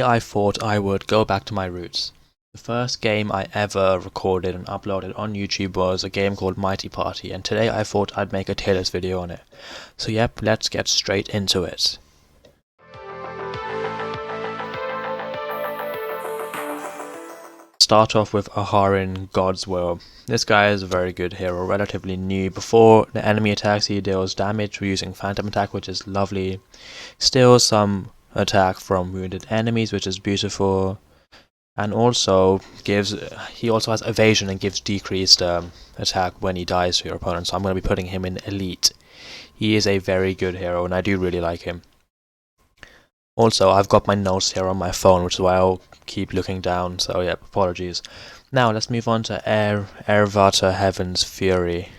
I thought I would go back to my roots. The first game I ever recorded and uploaded on YouTube was a game called Mighty Party, and today I thought I'd make a tier list video on it. So yep, let's get straight into it. Start off with Aharin God's Will. This guy is a very good hero, relatively new. Before the enemy attacks, he deals damage using Phantom Attack, which is lovely. Steals some attack from wounded enemies, which is beautiful. And also he also has evasion and gives decreased attack when he dies to your opponent. So I'm going to be putting him in elite. He is a very good hero, and I do really like him. Also, I've got my notes here on my phone, which is why I'll keep looking down, so yeah, apologies. Now, let's move on to Ervata Heaven's Fury.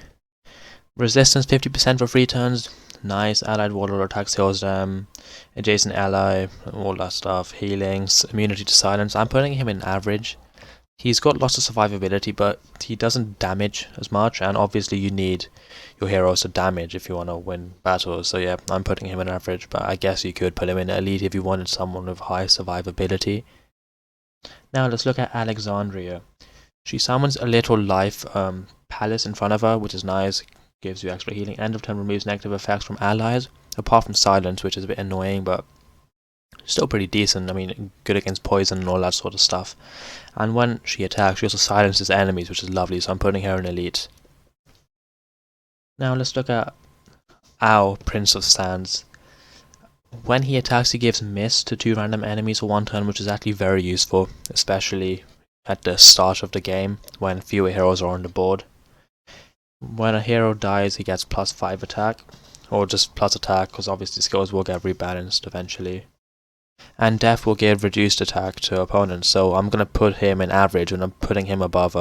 Resistance 50% for free turns. Nice. Allied warlord attacks heals them. Adjacent ally, all that stuff. Healings, immunity to silence. I'm putting him in average. He's got lots of survivability, but he doesn't damage as much, and obviously you need your heroes to damage if you want to win battles. So yeah, I'm putting him in average, but I guess you could put him in elite if you wanted someone with high survivability. Now let's look at Alexandria. She summons a little life palace in front of her, which is nice, gives you extra healing. End of turn removes negative effects from allies, apart from silence, which is a bit annoying, but still pretty decent. I mean, good against poison and all that sort of stuff. And when she attacks, she also silences enemies, which is lovely, so I'm putting her in elite. Now let's look at Ao, Prince of Sands. When he attacks, he gives miss to 2 random enemies for 1 turn, which is actually very useful, especially at the start of the game, when fewer heroes are on the board. When a hero dies, he gets +5 attack, or just plus attack, because obviously skills will get rebalanced eventually. And death will give reduced attack to opponents, so I'm going to put him in average, and I'm putting him above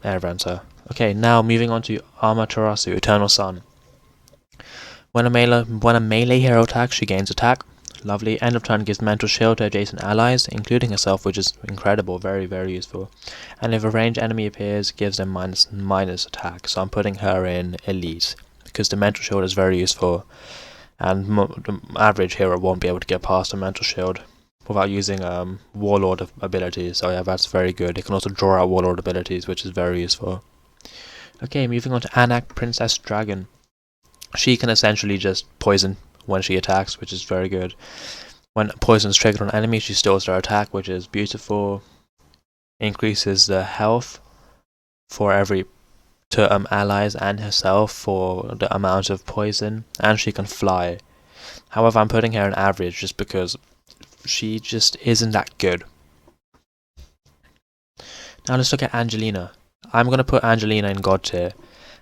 Airventer. Okay, now moving on to Amaterasu, Eternal Sun. When a melee hero attacks, she gains attack. Lovely. End of turn gives mental shield to adjacent allies, including herself, which is incredible, very, very useful. And if a ranged enemy appears, gives them minus attack. So I'm putting her in elite, because the mental shield is very useful. And the average hero won't be able to get past a mental shield without using warlord abilities. So yeah, that's very good. It can also draw out warlord abilities, which is very useful. Okay, moving on to Anak, Princess Dragon. She can essentially just poison when she attacks, which is very good. When poison is triggered on enemies, she steals their attack, which is beautiful. Increases the health for allies and herself for the amount of poison, and she can fly. However, I'm putting her in average just because she just isn't that good. Now let's look at Angelina. I'm going to put Angelina in God tier,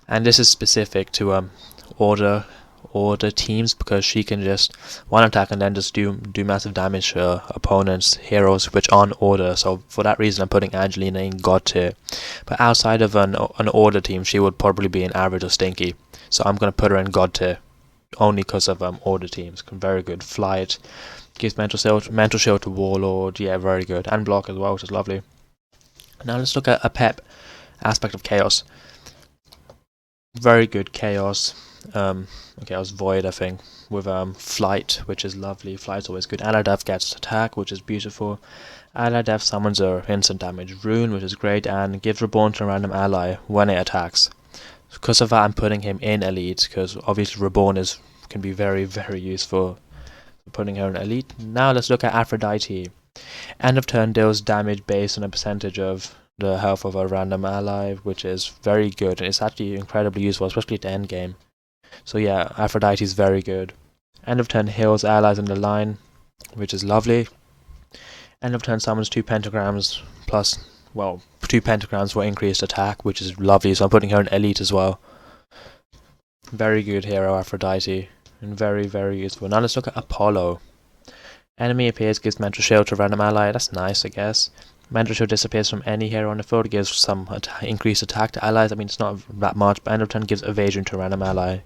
and this is specific to order teams, because she can just one attack and then just do massive damage to opponents' heroes which aren't order. So for that reason, I'm putting Angelina in God tier. But outside of an order team, she would probably be an average or stinky. So I'm going to put her in God tier only because of order teams. Very good. Flight, gives mental shield to warlord. Yeah, very good. And block as well, which is lovely. Now let's look at a pep aspect of chaos. Very good chaos. Chaos void, I think, with flight, which is lovely. Flight's always good. Ally Death gets attack, which is beautiful. Ally Death summons a instant damage rune, which is great, and gives reborn to a random ally when it attacks. Because of that, I'm putting him in elite, because obviously reborn can be very, very useful. I'm putting her in elite. Now let's look at Aphrodite. End of turn deals damage based on a percentage of the health of a random ally, which is very good, and it's actually incredibly useful, especially at the end game. So yeah, Aphrodite is very good. End of turn heals allies in the line, which is lovely. End of turn summons 2 pentagrams plus, 2 pentagrams for increased attack, which is lovely, so I'm putting her in elite as well. Very good hero, Aphrodite, and very, very useful. Now let's look at Apollo. Enemy appears, gives mental shield to a random ally. That's nice, I guess. Mental shield disappears from any hero on the field, gives some increased attack to allies. I mean, it's not that much, but end of turn gives evasion to a random ally.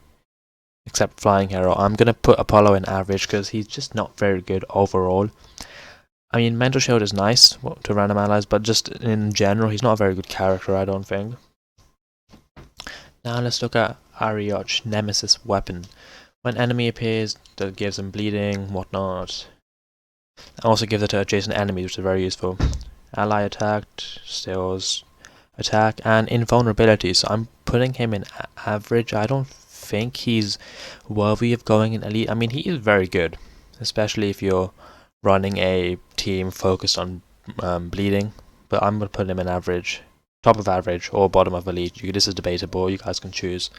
Except flying hero. I'm going to put Apollo in average because he's just not very good overall. I mean, mental shield is nice to random allies, but just in general, he's not a very good character, I don't think. Now let's look at Arioch, Nemesis weapon. When enemy appears, that gives him bleeding, whatnot. And also gives it to adjacent enemies, which is very useful. Ally attacked, steals attack, and invulnerability. So I'm putting him in average. I don't think he's worthy of going in elite. I mean, he is very good, especially if you're running a team focused on bleeding. But I'm gonna put him in average, top of average, or bottom of elite. This is debatable. You guys can choose.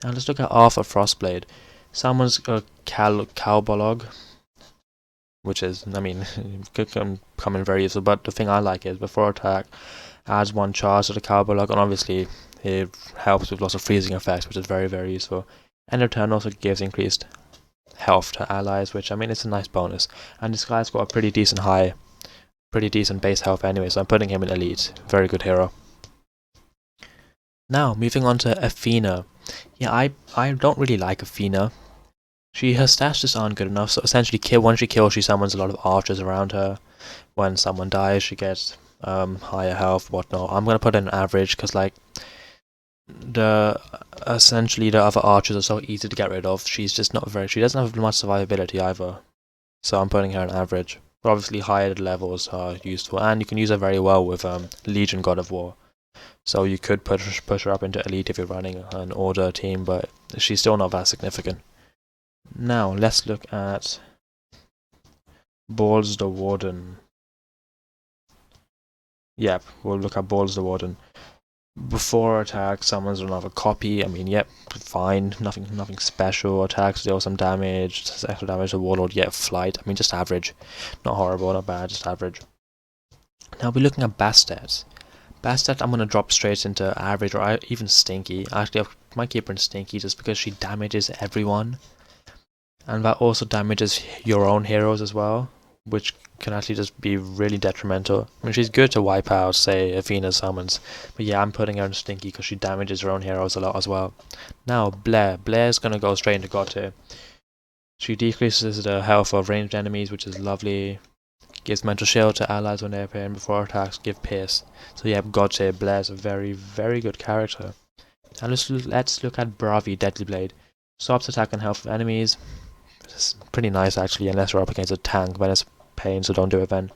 Now let's look at Arthur Frostblade. Someone's a Cowbolog, which is, I mean, could come in very useful. But the thing I like is before attack, adds 1 charge to the Cowbolog, and obviously it helps with lots of freezing effects, which is very, very useful. End of turn also gives increased health to allies, which, I mean, it's a nice bonus. And this guy's got a pretty decent base health anyway, so I'm putting him in elite. Very good hero. Now, moving on to Athena. Yeah, I don't really like Athena. Her stats just aren't good enough, so essentially once she kills, she summons a lot of archers around her. When someone dies, she gets higher health, whatnot. I'm gonna put in average, because like, essentially the other archers are so easy to get rid of. She doesn't have much survivability either. So I'm putting her in average. But obviously higher levels are useful, and you can use her very well with Legion God of War. So you could push her up into elite if you're running an order team, but she's still not that significant. Now let's look at Balls the Warden. Yep, we'll look at Balls the Warden. Before attack, summons another copy. I mean, yep, fine, nothing special. Attacks deal some damage, extra damage to Warlord. Yep, flight. I mean, just average, not horrible, not bad, just average. Now we're looking at Bastet. Bastet, I'm gonna drop straight into average or even stinky. Actually, I might keep her in stinky just because she damages everyone, and that also damages your own heroes as well, which can actually just be really detrimental. I mean, she's good to wipe out, say, Athena's summons, but yeah, I'm putting her in stinky because she damages her own heroes a lot as well. Now, Blair. Blair's gonna go straight into God tier. She decreases the health of ranged enemies, which is lovely. Gives mental shield to allies when they appear, and before attacks, give pierce. So yeah, God tier. Blair's a very, very good character. And let's look at Bravi, Deadly Blade. Stops attack and health of enemies. It's pretty nice actually, unless you're up against a tank, then it's pain, so don't do it then.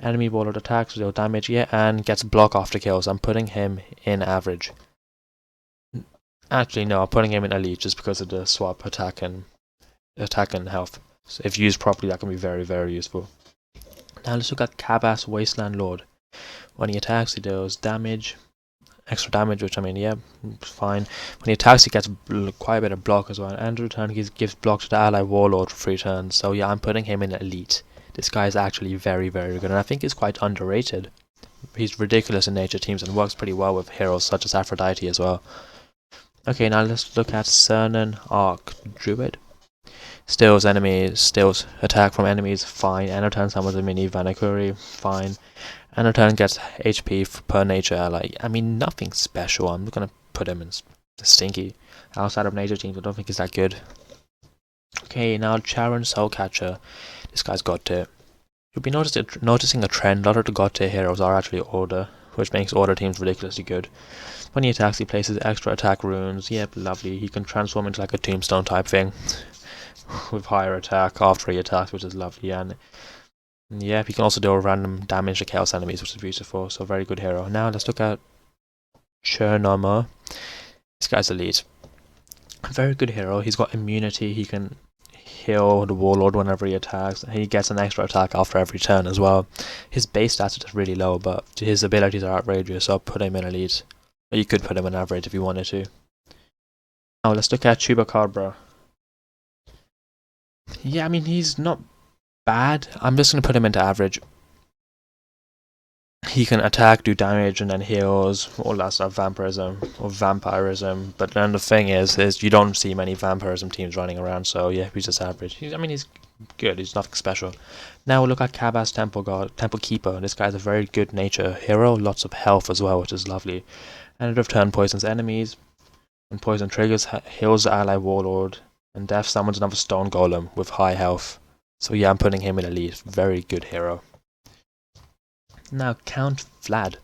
Enemy warlord attacks, deal damage, yeah, and gets block after kills. I'm putting him in average. Actually, no, I'm putting him in elite just because of the swap attack and health. So if used properly, that can be very, very useful. Now let's look at Cabas Wasteland Lord. When he attacks, he deals damage, extra damage, which I mean, yeah, fine. When he attacks, he gets quite a bit of block as well. And in return, he gives block to the ally warlord for 3 turns. So yeah, I'm putting him in elite. This guy is actually very, very good, and I think he's quite underrated. He's ridiculous in nature teams and works pretty well with heroes such as Aphrodite as well. Okay, now let's look at Cernan Arc Druid. Steals attack from enemies, fine. End of turn summons a mini Vanakuri, fine. End of turn gets HP per nature ally. I mean, nothing special. I'm not gonna put him in stinky. Outside of nature teams, I don't think he's that good. Okay, now Charon Soulcatcher. This guy's God tier. You'll be noticing a trend. A lot of the God tier heroes are actually order, which makes order teams ridiculously good. When he attacks, he places extra attack runes. Yep, lovely. He can transform into like a tombstone type thing with higher attack after he attacks, which is lovely. And yeah, he can also deal random damage to chaos enemies, which is beautiful. So very good hero. Now let's look at Chernomer. This guy's elite. Very good hero. He's got immunity. He can heal the warlord whenever he attacks. He gets an extra attack after every turn as well. His base stats are just really low, but his abilities are outrageous, so I'll put him in elite. Or you could put him in average if you wanted to. Now let's look at Chupacabra. Yeah, I mean, he's not bad. I'm just going to put him into average. He can attack, do damage, and then heals, all that stuff, vampirism. But then the thing is you don't see many vampirism teams running around, so yeah, he's just average. He's good, he's nothing special. Now we'll look at Cabas Temple Keeper. This guy's a very good nature hero, lots of health as well, which is lovely. End of turn poisons enemies. When poison triggers, heals the ally warlord, and death summons another stone golem with high health. So yeah, I'm putting him in elite. Very good hero. Now Count Vlad.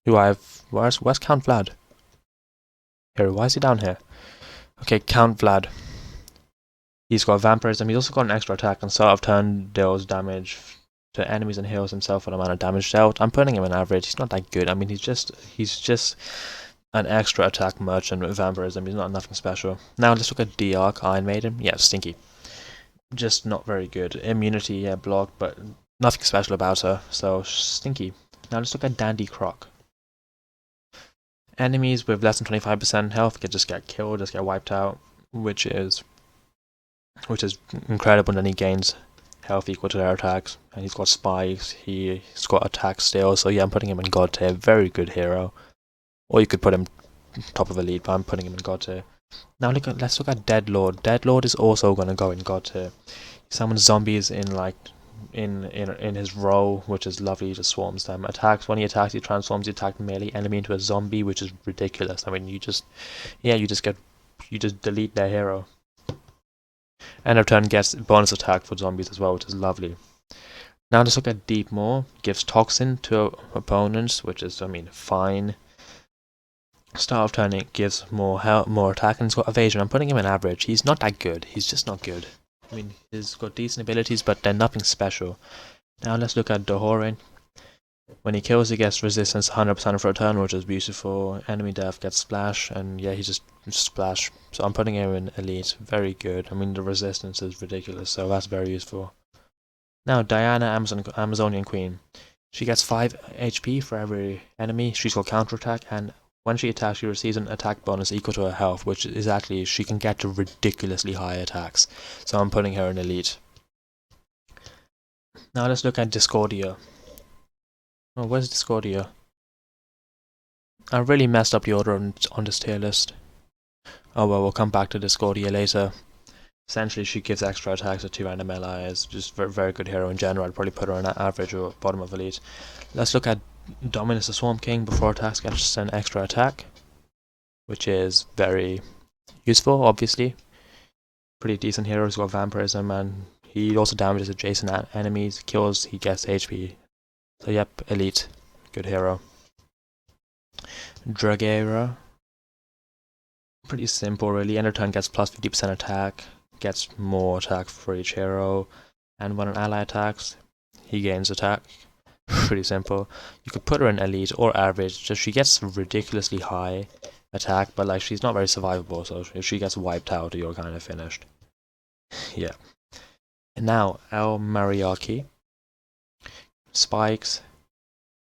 Where's Count Vlad? Here, why is he down here? Okay, Count Vlad. He's got vampirism. He's also got an extra attack and start of turn deals damage to enemies and heals himself for the amount of damage dealt. I'm putting him in average. He's not that good. I mean, he's just an extra attack merchant with vampirism. He's not nothing special. Now let's look at D-Arc, Iron Maiden. Yeah, stinky. Just not very good. Immunity, yeah, block, but nothing special about her. So stinky. Now let's look at Dandy Croc. Enemies with less than 25% health can just get killed, just get wiped out, which is incredible. And then he gains health equal to their attacks, and he's got spikes. He's got attack still. So yeah, I'm putting him in God tier. Very good hero. Or you could put him top of elite, but I'm putting him in God tier. Now let's look at Deadlord. Deadlord is also gonna go in God tier. He summons zombies in his role, which is lovely. He just swarms them. Attacks when he attacks, he transforms the attacked melee enemy into a zombie, which is ridiculous. I mean, you just delete their hero. End of turn gets bonus attack for zombies as well, which is lovely. Now let's look at Deep Maw. Gives toxin to opponents, which is, I mean, fine. Start of turn it gives more attack, and he's got evasion. I'm putting him in average. He's not that good. He's just not good. I mean, he's got decent abilities, but they're nothing special. Now let's look at Dohorin. When he kills, he gets resistance 100% for a turn, which is beautiful. Enemy death gets splash, and yeah, he just splash. So I'm putting him in elite. Very good. I mean, the resistance is ridiculous, so that's very useful. Now, Diana, Amazonian Queen. She gets 5 HP for every enemy. She's got counterattack, and when she attacks, she receives an attack bonus equal to her health, which is actually, she can get to ridiculously high attacks. So I'm putting her in elite. Now let's look at Discordia. Oh, where's Discordia? I really messed up the order on this tier list. Oh well, we'll come back to Discordia later. Essentially, she gives extra attacks to 2 random allies. Just very good hero in general. I'd probably put her in average or bottom of elite. Let's look at Dominus the Swarm King. Before attacks gets an extra attack, which is very useful, obviously. Pretty decent hero. He's got vampirism, and he also damages adjacent enemies. Kills, he gets HP. So yep, elite. Good hero. Dragera. Pretty simple, really. End of turn gets plus 50% attack. Gets more attack for each hero. And when an ally attacks, he gains attack. Pretty simple. You could put her in elite or average. Just she gets ridiculously high attack, but like she's not very survivable. So if she gets wiped out, you're kind of finished. Yeah. And now El Mariachi. Spikes.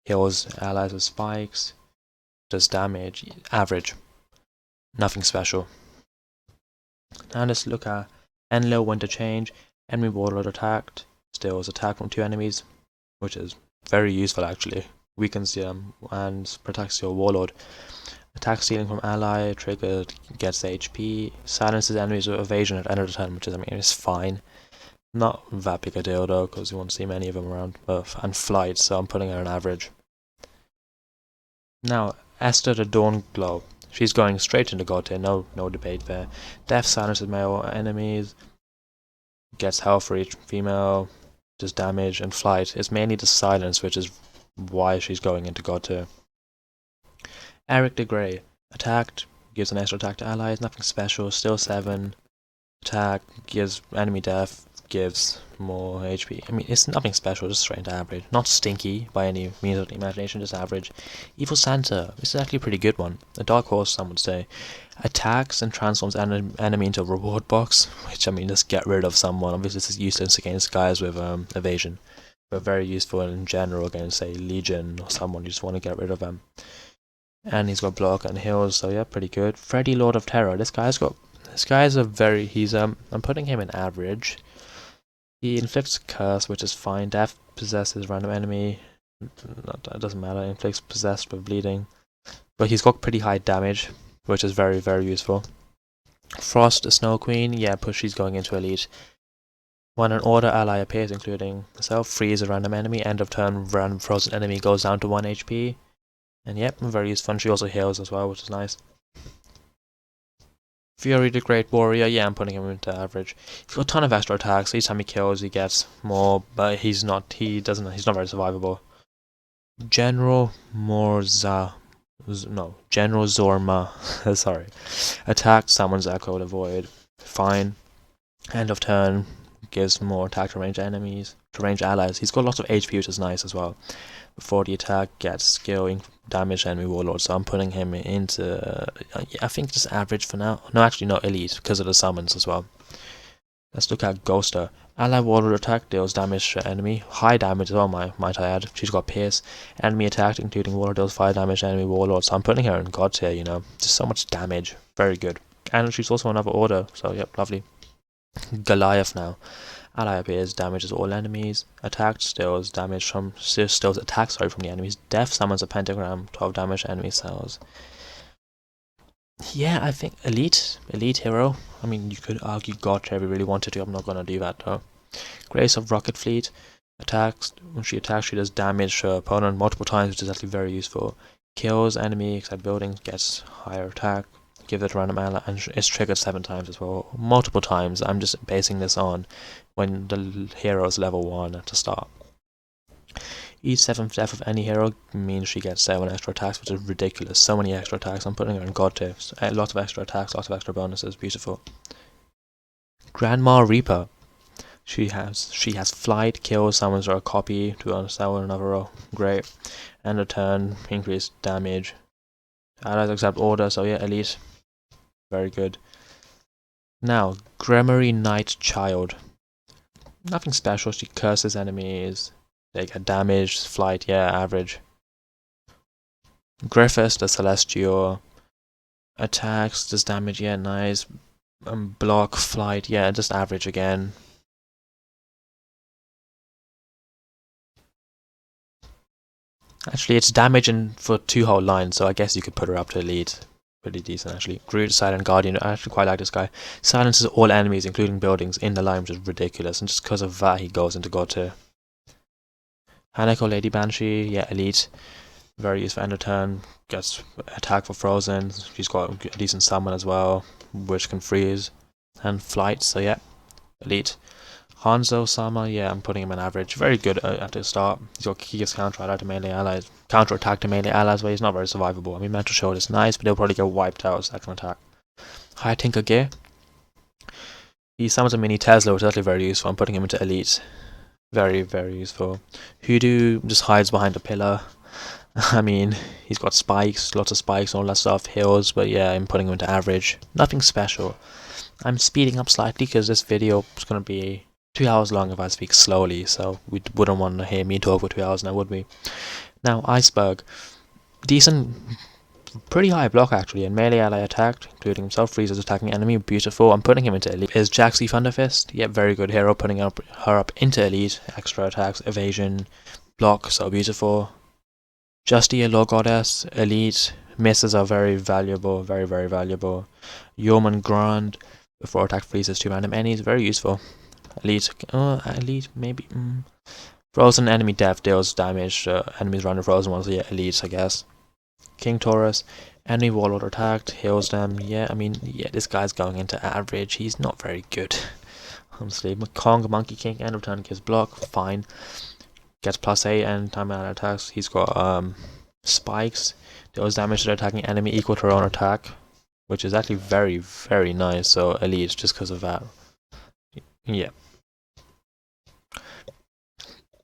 Heals allies with spikes. Does damage. Average. Nothing special. Now let's look at Enlil Winter Change. Enemy warlord attacked. Steals attack from 2 enemies, which is very useful actually. Weakens them and protects your warlord. Attack stealing from ally, triggered, gets HP. Silences enemies with evasion at end of the turn, which is, I mean, it's fine. Not that big a deal though, because you won't see many of them around. And flight, so I'm putting her in average. Now, Esther the Dawn Glow. She's going straight into God tier, no debate there. Death silences male enemies. Gets health for each female. Does damage, and flight. It's mainly the silence, which is why she's going into God tier. Eric the Grey. Attacked. Gives an extra attack to allies. Nothing special. Still 7. Attack. Gives enemy death. Gives more HP. I mean, it's nothing special, just straight into average. Not stinky by any means of the imagination, just average. Evil Santa. This is actually a pretty good one. A dark horse, some would say. Attacks and transforms enemy into a reward box, which, I mean, just get rid of someone. Obviously, this is useless against guys with evasion, but very useful in general against, say, Legion or someone. You just want to get rid of them. And he's got block and heals, so yeah, pretty good. Freddy, Lord of Terror. This guy's a very. I'm putting him in average. He inflicts curse, which is fine. Death possesses random enemy. It doesn't matter. Inflicts possessed with bleeding. But he's got pretty high damage, which is very, very useful. Frost, the Snow Queen. Yeah, she's going into elite. When an order ally appears, including herself, freeze a random enemy. End of turn, random frozen enemy goes down to 1 HP. And yep, very useful. She also heals as well, which is nice. Fury the Great Warrior, yeah, I'm putting him into average. He's got a ton of extra attacks. Each time he kills, he gets more, but he's not very survivable. General General Zorma, sorry. Attack, summons Echo the Void. Fine. End of turn gives more attack to ranged enemies, to ranged allies. He's got lots of HP, which is nice as well. Before the attack, gets skill, damage to enemy warlord. So I'm putting him into, I think just average for now. No, actually not elite, because of the summons as well. Let's look at Ghoster. Ally warlord attack deals damage to enemy. High damage as well, might I add. She's got Pierce. Enemy attack, including warlord, deals 5 damage to enemy warlord. So I'm putting her in God tier, you know. Just so much damage. Very good. And she's also another order, so yep, lovely. Goliath now. Ally appears, damages all enemies. Attacked, steals damage from steals attack from the enemies. Death summons a pentagram, 12 damage to enemy cells. Yeah, I think elite hero. I mean, you could argue God tier if you really wanted to. I'm not gonna do that though. Grace of Rocket Fleet. Attacks, when she attacks, she does damage to her opponent multiple times, which is actually very useful. Kills enemy except buildings, gets higher attack. Give it a random ally, and it's triggered 7 times as well. Multiple times. I'm just basing this on when the hero is level 1 to start. Each 7th death of any hero means she gets 7 extra attacks, which is ridiculous. So many extra attacks. I'm putting her in God tier. Lots of extra attacks, lots of extra bonuses. Beautiful. Grandma Reaper. She has flight, kills, summons her a copy to summon another row. Great. And a turn, increased damage. Allies accept order, so yeah, elite. Very good. Now, Gremory Knight Child. Nothing special, she curses enemies. They get damaged, flight, yeah, average. Griffiths, the Celestial. Attacks, does damage, yeah, nice. Block, flight, yeah, just average again. Actually, it's damage for 2 whole lines, so I guess you could put her up to elite. Pretty decent, actually. Groot, Silent Guardian. I actually quite like this guy. Silences all enemies, including buildings, in the line, which is ridiculous. And just because of that, he goes into God tier. Hanako Lady Banshee. Yeah, elite. Very useful end of turn. Gets attack for frozen. She's got a decent summon as well, which can freeze. And flight, so yeah, elite. Hanzo Sama, yeah, I'm putting him in average. Very good at the start. He's got Kiki's counter attack to melee allies. Counter attack to melee allies, but he's not very survivable. I mean, Mental Shield is nice, but he'll probably get wiped out second attack. High Tinker Gear. He summons a mini Tesla, which is actually very useful. I'm putting him into elite. Very, very useful. Hoodoo just hides behind a pillar. I mean, he's got spikes, lots of spikes and all that stuff, heals, but yeah, I'm putting him into average. Nothing special. I'm speeding up slightly because this video is going to be 2 hours long if I speak slowly, so we wouldn't want to hear me talk for 2 hours now, would we? Now, Iceberg. Decent, pretty high block actually, and melee ally attacked, including himself, freezes attacking enemy, beautiful. I'm putting him into elite. Is Jaxie Thunderfist? Yep, very good hero, putting her up into elite. Extra attacks, evasion, block, so beautiful. Justia, Law Goddess, elite. Misses are very valuable, very, very valuable. Yeoman Grand, before attack freezes 2 random enemies, very useful. Elite, elite, maybe. Frozen enemy death deals damage. Enemies run the frozen ones, so yeah, elite, I guess. King Taurus, enemy warlord attacked, heals them. Yeah, I mean, yeah, this guy's going into average. He's not very good, honestly. Kong, Monkey King, end of turn gives block, fine. Gets +8 and time out attacks. He's got spikes, deals damage to the attacking enemy equal to her own attack, which is actually very, very nice. So elite, just because of that. Yeah.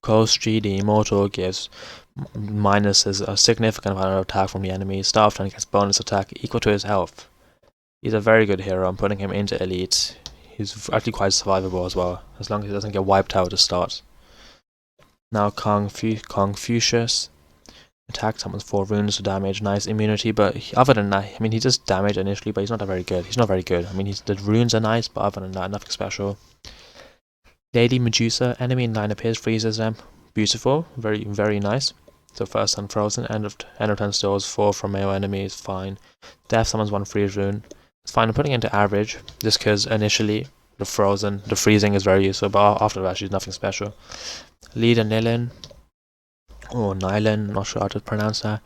Koshi, the Immortal, gives minuses a significant amount of attack from the enemy. Start of turn gets bonus attack equal to his health. He's a very good hero. I'm putting him into elite. He's actually quite survivable as well, as long as he doesn't get wiped out to start. Now Confucius. Attack summons 4 runes to damage, nice immunity, but other than that, I mean, he does damage initially, but he's not very good. He's not very good. I mean, the runes are nice, but other than that, nothing special. Lady Medusa, enemy in line appears, freezes them. Beautiful, very, very nice. So first unfrozen, end of turn stores 4 from male enemies, fine. Death summons 1 freeze rune. It's fine, I'm putting it into average, just because initially the freezing is very useful, but after that she's nothing special. Leader Nilin, or Nylon, not sure how to pronounce that.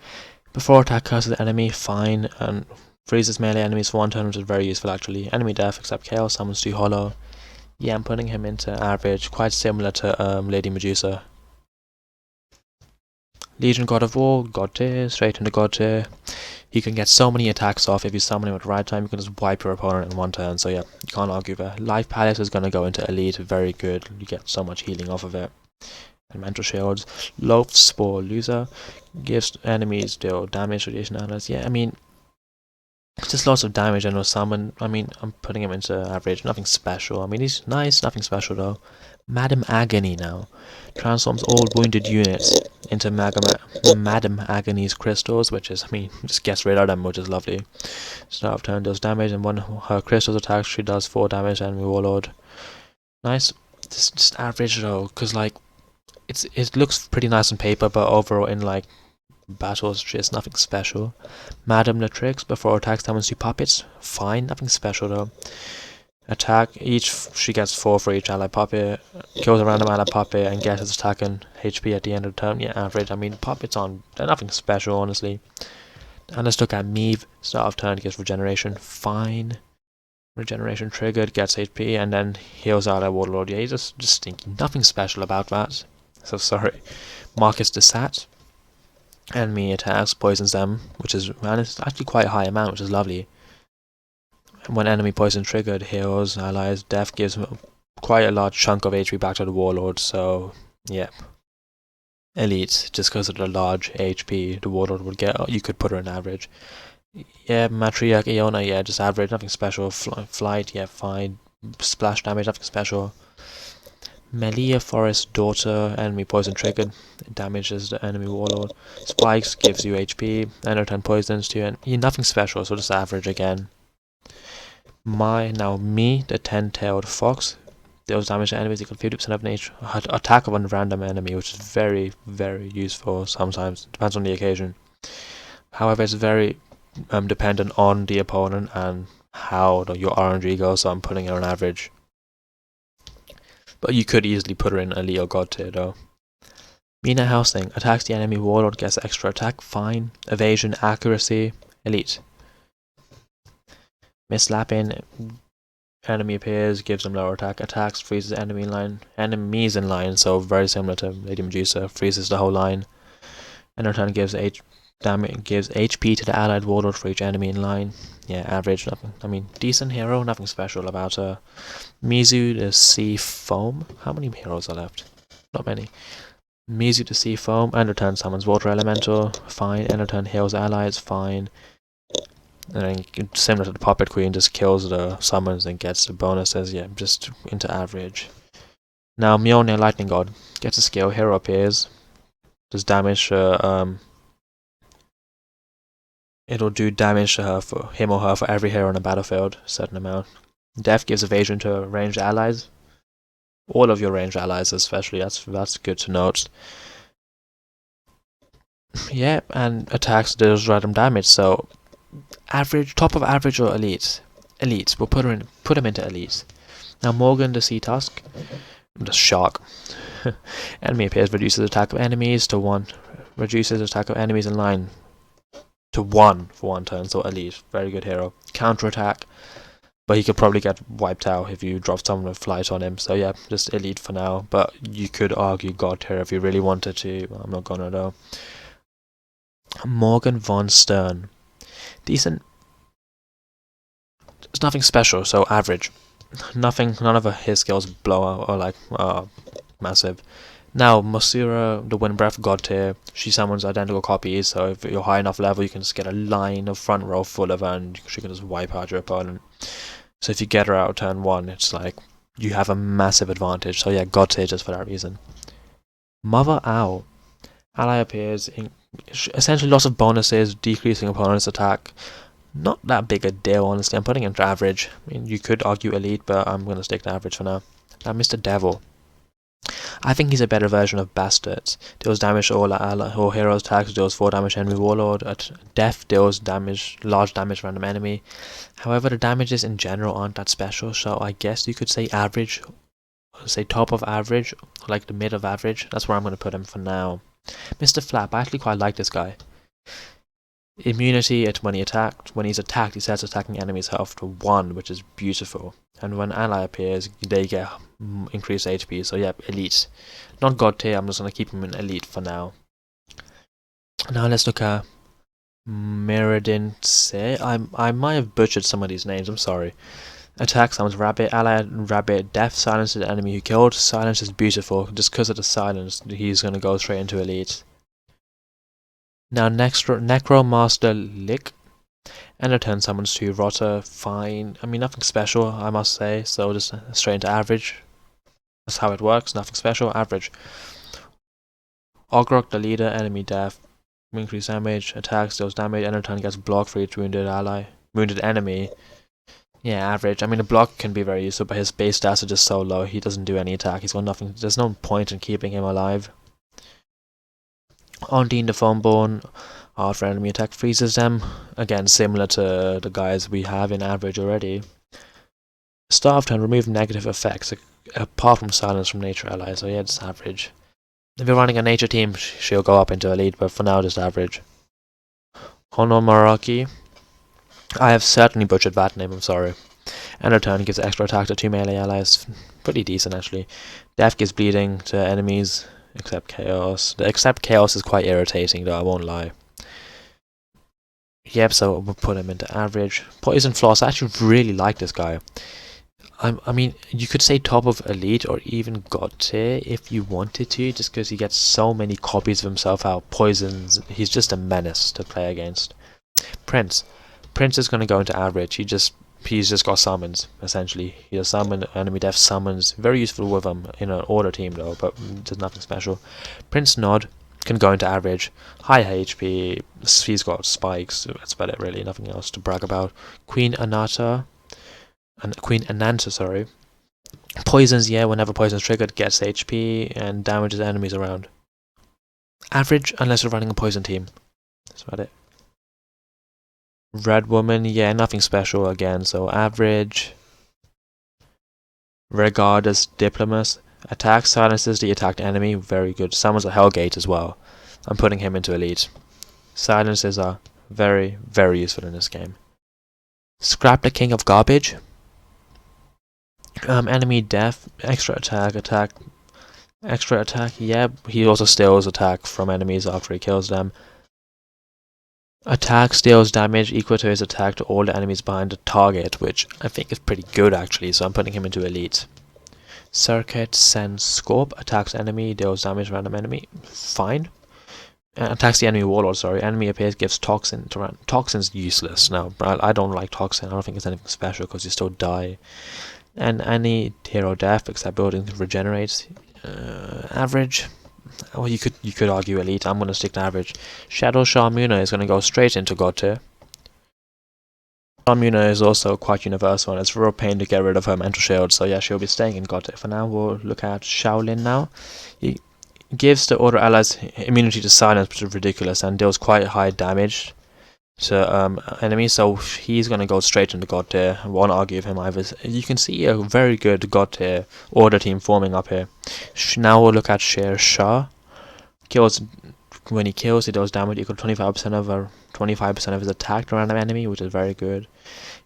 Before attack curses the enemy, fine, and freezes melee enemies for 1 turn, which is very useful actually. Enemy death except chaos, summons 2 hollow. Yeah, I'm putting him into average, quite similar to Lady Medusa. Legion God of War, God tier, straight into God tier. He can get so many attacks off if you summon him at the right time. You can just wipe your opponent in one turn. So yeah, you can't argue there. Life Palace is going to go into Elite. Very good. You get so much healing off of it. And Mental Shields. Loaf Spore Loser. Gives enemies deal damage, radiation allies. Yeah, I mean, just lots of damage and no summon. I mean, I'm putting him into average. Nothing special. I mean, he's nice. Nothing special though. Madam Agony now. Transforms all wounded units into Madam Agony's crystals, which is, I mean, just gets rid of them, which is lovely. Start of turn does damage, and when her crystals attack, she does 4 damage, enemy warlord. Nice. Just average though, because like, it looks pretty nice on paper, but overall in like battles, just nothing special. Madam Latrix, before attacks summons 2 puppets. Fine, nothing special though. Attack, she gets 4 for each ally puppet, kills a random ally puppet, and gets its attack and HP at the end of the turn. Yeah, average. I mean, puppets they're nothing special, honestly. And let's look at Meave. Start of turn, gets regeneration. Fine. Regeneration triggered, gets HP, and then heals ally warlord. Yeah, he's just stinky. Nothing special about that. So sorry. Marcus de Sat. Enemy attacks, poisons them, which is, and it's actually quite a high amount, which is lovely. When enemy poison triggered, heals allies. Death gives quite a large chunk of HP back to the warlord, so yeah. Elite, just because of the large HP the warlord would get, you could put her in average. Yeah, Matriarch Iona, yeah, just average, nothing special. Flight, yeah, fine. Splash damage, nothing special. Melia Forest Daughter, enemy poison triggered, damages the enemy warlord. Spikes gives you HP, and return poisons to you, and nothing special, so just average again. Me, the 10-tailed fox, deals damage to enemies equal 50% of an attack of a random enemy, which is very, very useful sometimes. Depends on the occasion. However, it's very dependent on the opponent and how your RNG goes, so I'm putting her on average. But you could easily put her in Elite or God tier though. Mina Housing, attacks the enemy warlord, gets extra attack, fine. Evasion, accuracy, Elite. Mislapping, enemy appears, gives them lower attack, attacks, freezes enemies in line, so very similar to Lady Medusa, freezes the whole line. And in return gives HP to the allied warlord for each enemy in line. Yeah, average, nothing. I mean, decent hero, nothing special about her. Mizu the Sea Foam. How many heroes are left? Not many. Mizu the Sea Foam, and return summons Water Elemental, fine. And return heals allies, fine. And then, similar to the Puppet Queen, just kills the summons and gets the bonuses. Yeah, just into average. Now, Mjolnir Lightning God gets a skill. Hero appears. Does damage. It'll do damage to her for him or her for every hero on the battlefield, a certain amount. Death gives evasion to ranged allies. All of your ranged allies, especially. That's good to note. Yeah, and attacks does random damage. So average, top of average or elite? Elite. We'll put him into elite. Now Morgan the Sea Tusk, the shark. Enemy appears, reduces attack of enemies to 1. Reduces attack of enemies in line to 1 for 1 turn. So elite, very good hero. Counter attack, but he could probably get wiped out if you drop someone with flight on him. So yeah, just elite for now. But you could argue God tier if you really wanted to. I'm not gonna though. Morgan von Stern, decent. There's nothing special, so average. None of his skills blow out or like massive. Now Masura, the Wind Breath God tier, she summons identical copies, so if you're high enough level you can just get a line of front row full of her and she can just wipe out your opponent. So if you get her out turn 1, it's like you have a massive advantage. So yeah, God tier just for that reason. Mother Owl, ally appears in essentially lots of bonuses, decreasing opponent's attack. Not that big a deal, honestly. I'm putting it into average. I mean, you could argue elite, but I'm going to stick to average for now. Now, Mr. Devil. I think he's a better version of Bastards. Deals damage to all heroes, attacks, deals 4 damage to enemy warlord. At death, deals large damage to random enemy. However, the damages in general aren't that special, so I guess you could say average. Say top of average, like the mid of average. That's where I'm going to put him for now. Mr. Flap, I actually quite like this guy. Immunity at when he's attacked, he sets attacking enemies' health to 1, which is beautiful. And when ally appears, they get increased HP, so yeah, elite. Not God tier, I'm just going to keep him in elite for now. Now let's look at Mirrodin say I might have butchered some of these names, I'm sorry. Attack summons rabbit, ally rabbit, death silences the enemy who killed. Silence is beautiful. Just because of the silence, he's gonna go straight into elite. Now Necromaster Lick. Ender turn summons 2 Rotter, fine. I mean nothing special I must say, so just straight into average. That's how it works, nothing special, average. Ogrok the leader, enemy death. Increase damage, attacks, deals damage, ender turn gets blocked for each wounded enemy. Yeah, average. I mean, the block can be very useful, but his base stats are just so low. He doesn't do any attack. He's got nothing. There's no point in keeping him alive. Ondine the Foamborn, after enemy attack freezes them. Again, similar to the guys we have in average already. Starve turn, remove negative effects, apart from silence from nature allies. So yeah, it's average. If you're running a nature team, she'll go up into elite, but for now, just average. Honor Maraki. I have certainly butchered that name, I'm sorry. Ender turn gives extra attack to 2 melee allies. Pretty decent, actually. Death gives bleeding to enemies, except Chaos. The except Chaos is quite irritating, though, I won't lie. Yep, so we'll put him into average. Poison Floss, I actually really like this guy. I mean, you could say top of elite or even god tier if you wanted to, just because he gets so many copies of himself out. Poisons, he's just a menace to play against. Prince is going to go into average. He's just got summons, essentially. He has summon, enemy death summons. Very useful with him in an order team though, but just nothing special. Prince Nod can go into average. High HP, he's got spikes, that's about it really, nothing else to brag about. Queen Ananta, sorry. Poisons, yeah, whenever poison's triggered, gets HP and damages enemies around. Average, unless you're running a poison team. That's about it. Red Woman, yeah, nothing special again, so average. Regardus Diplomus. Attack silences the attacked enemy, very good. Summons a Hellgate as well. I'm putting him into elite. Silences are very, very useful in this game. Scrap the King of Garbage. Enemy death, extra attack, yeah, he also steals attack from enemies after he kills them. Attack steals damage equal to his attack to all the enemies behind the target, which I think is pretty good actually, so I'm putting him into elite. Circuit sends Scorp, attacks enemy, deals damage random enemy, fine. Attacks the enemy warlord, sorry. Enemy appears, gives toxin to run. Toxin's useless. Now, I don't like toxin, I don't think it's anything special because you still die. And any hero death except building regenerates. Average. Well, you could argue elite. I'm gonna stick to average. Shadow Sharmuna is gonna go straight into god tier. Sharmuna is also quite universal, and it's a real pain to get rid of her mental shield. So yeah, she'll be staying in god tier. For now, we'll look at Shaolin now. He gives the order allies immunity to silence, which is ridiculous, and deals quite high damage to enemies, so he's gonna go straight into god tier. I won't argue with him either. You can see a very good god tier order team forming up here. Now we'll look at Sher Shah. When he kills, he does damage equal to 25% of his attack to random enemy, which is very good.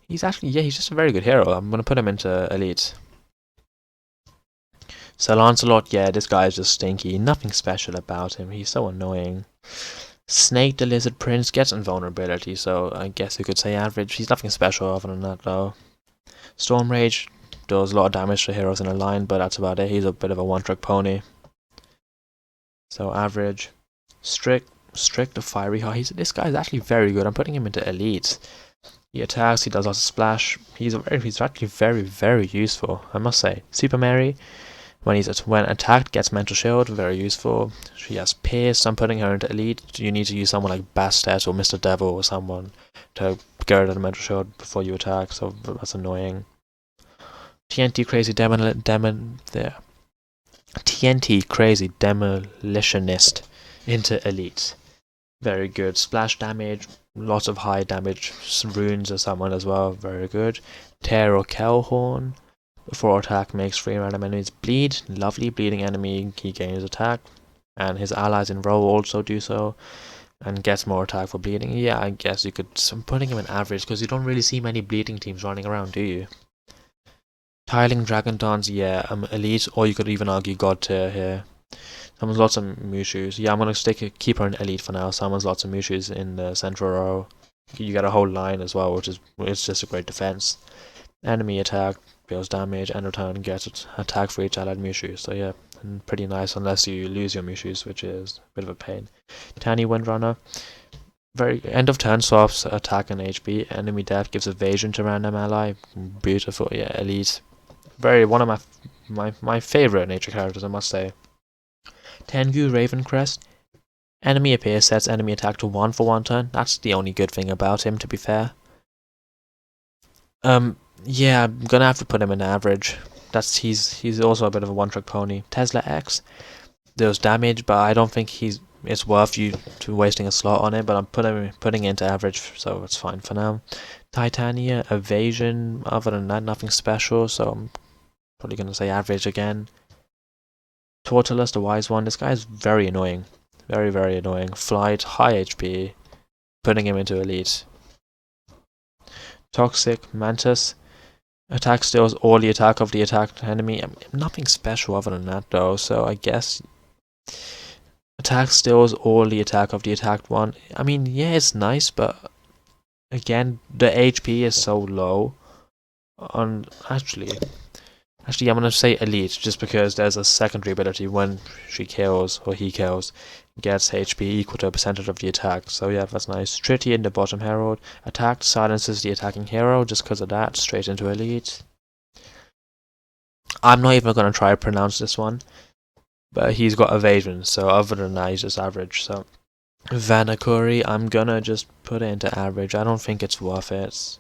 He's just a very good hero. I'm gonna put him into elite. Sir Lancelot, yeah, this guy is just stinky. Nothing special about him. He's so annoying. Snake the Lizard Prince gets invulnerability, so I guess you could say average. He's nothing special other than that, though. Storm Rage does a lot of damage to heroes in a line, but that's about it. He's a bit of a one-trick pony. So average. Strict the Fiery Heart. This guy's actually very good. I'm putting him into elite. He attacks, he does lots of splash. He's actually very, very useful, I must say. Super Mary. When attacked, gets mental shield, very useful. She has pierce, I'm putting her into elite. You need to use someone like Bastet or Mr. Devil or someone to get rid of the mental shield before you attack, so that's annoying. TNT Crazy Demolitionist into elite. Very good. Splash damage, lots of high damage runes or someone as well, very good. Tear or Kelhorn. Before attack makes 3 random enemies bleed. Lovely. Bleeding enemy, he gains attack. And his allies in row also do so. And gets more attack for bleeding. Yeah, I guess you could... I'm putting him in average because you don't really see many bleeding teams running around, do you? Tiling Dragon Dance, yeah, elite, or you could even argue god tier here. Summons lots of Mushus. Yeah, I'm gonna keep her in elite for now. Summons lots of Mushus in the central row. You get a whole line as well, which is it's just a great defense. Enemy attack, deals damage, and return gets attack for each allied Mushu. So yeah, and pretty nice unless you lose your Mushus, which is a bit of a pain. Tiny Windrunner. Very end of turn swaps attack and HP. Enemy death gives evasion to random ally. Beautiful, yeah, elite. Very one of my favorite nature characters, I must say. Tengu Ravencrest. Enemy appears, sets enemy attack to 1 for 1 turn. That's the only good thing about him, to be fair. Yeah, I'm gonna have to put him in average. He's also a bit of a one-trick pony. Tesla X. There's damage, but I don't think it's worth you to wasting a slot on it. But I'm putting it into average, so it's fine for now. Titania evasion. Other than that, nothing special. So I'm probably gonna say average again. Tortilus, the wise one. This guy is very annoying. Very, very annoying. Flight, high HP. Putting him into elite. Toxic Mantis. Attack steals all the attack of the attacked enemy. Nothing special other than that though, so I guess attack steals all the attack of the attacked one. I mean, yeah, it's nice, but again, the HP is so low. Actually, I'm gonna say elite just because there's a secondary ability when she kills or he kills, gets HP equal to a percentage of the attack. So yeah, that's nice. Tritian, the bottom herald, attacked silences the attacking hero. Just because of that, straight into elite. I'm not even gonna try to pronounce this one, but he's got evasion. So other than that, he's just average. So Vanakuri, I'm gonna just put it into average. I don't think it's worth it.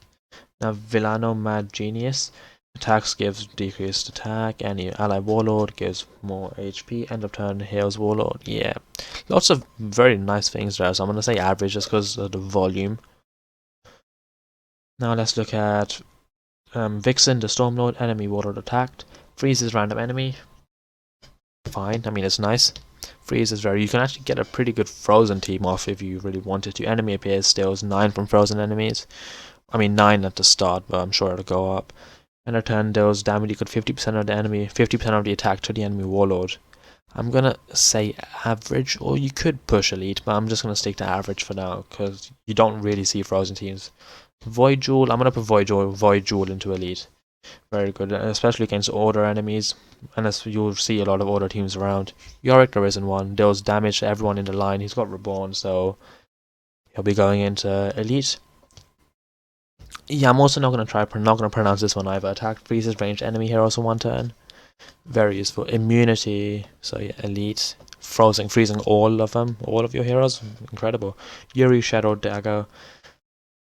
Now Villano Mad Genius. Attacks gives decreased attack, any ally warlord gives more HP, end of turn heals warlord. Yeah, lots of very nice things there, so I'm gonna say average just because of the volume. Now let's look at Vixen, the Stormlord, enemy warlord attacked, freezes random enemy. Fine, I mean it's nice. Freeze is you can actually get a pretty good frozen team off if you really wanted to. Enemy appears, steals 9 from frozen enemies. I mean 9 at the start, but I'm sure it'll go up. And return deals damage equal to 50% of the enemy, 50% of the attack to the enemy warlord. I'm gonna say average, or you could push elite, but I'm just gonna stick to average for now because you don't really see frozen teams. Void Jewel, I'm gonna put Void Jewel into elite. Very good, especially against order enemies, and you'll see a lot of order teams around. Yorick, there isn't one, deals damage to everyone in the line. He's got Reborn, so he'll be going into elite. Yeah, I'm also not gonna pronounce this one either. Attack freezes ranged enemy heroes for 1 turn. Very useful. Immunity. So yeah, elite. Freezing all of them, all of your heroes. Incredible. Yuri Shadow Dagger.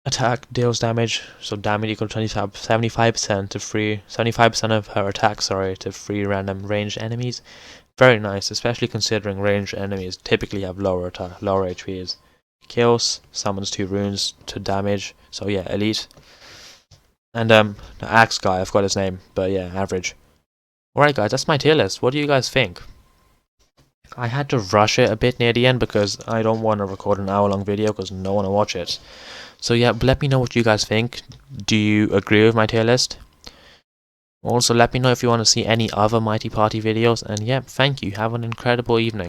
Attack deals damage. So damage equal to 75% to 75% of her attack. To free random ranged enemies. Very nice, especially considering ranged enemies typically have lower HPs. Kills, summons 2 runes to damage. So yeah, elite. And the axe guy, I forgot his name, but yeah, average. Alright guys, that's my tier list. What do you guys think? I had to rush it a bit near the end because I don't want to record an hour-long video because no one will watch it. So yeah, let me know what you guys think. Do you agree with my tier list? Also, let me know if you want to see any other Mighty Party videos. And yeah, thank you. Have an incredible evening.